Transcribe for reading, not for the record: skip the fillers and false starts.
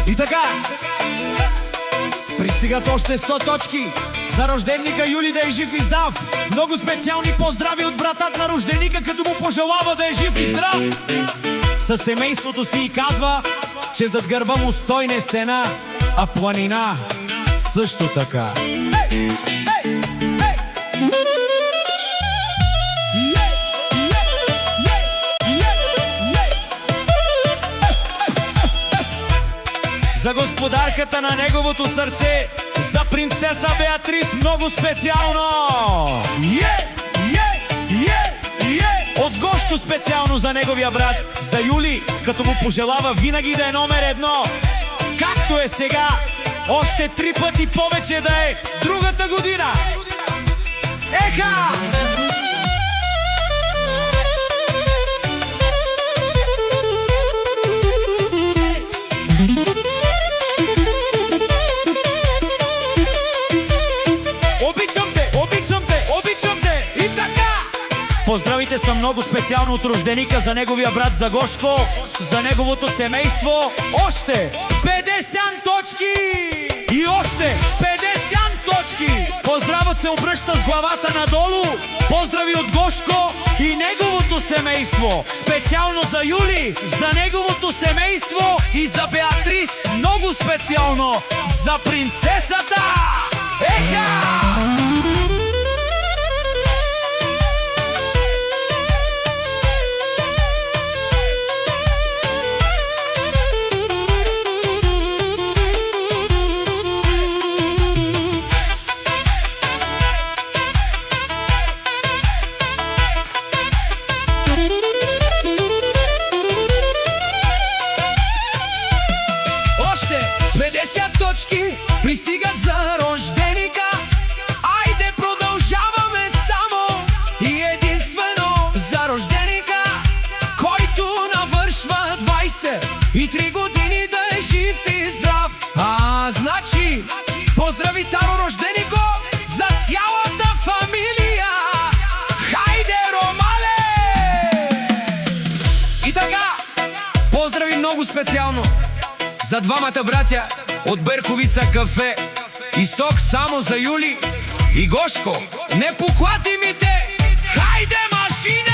И така, пристигат още 100 точки за рожденика Юли да е жив и здрав. Много специални поздрави от братът на рожденика, като му пожелава да е жив и здрав. Със семейството си и казва, че зад гърба му стой не стена, а планина също така. За господарката на неговото сърце, за принцеса Беатрис много специално. От Гошко специално за неговия брат, за Юли, като му пожелава винаги да е номер едно. Както е сега, още 3 пъти повече да е другата година. Еха! Обичам те! И така! Поздравите са много специално от рожденика за неговия брат за Гошко, за неговото семейство. Още 50 точки! И още 50 точки! Поздравът се обръща с главата надолу. Поздрави от Гошко и неговото семейство. Специално за Юли, за неговото семейство и за Беатрис. Много специално за принцесата! Еха! Пристигат за рожденика. Айде продължаваме само и единствено за рожденика, който навършва 23 години, да е жив и здрав. Значи, поздрави таро рожденико за цялата фамилия. Хайде, Ромале! И така, поздрави много специално за двамата братя от Берковица кафе. Изток само за Юли и Гошко. Не поклати ми те! Хайде, машина!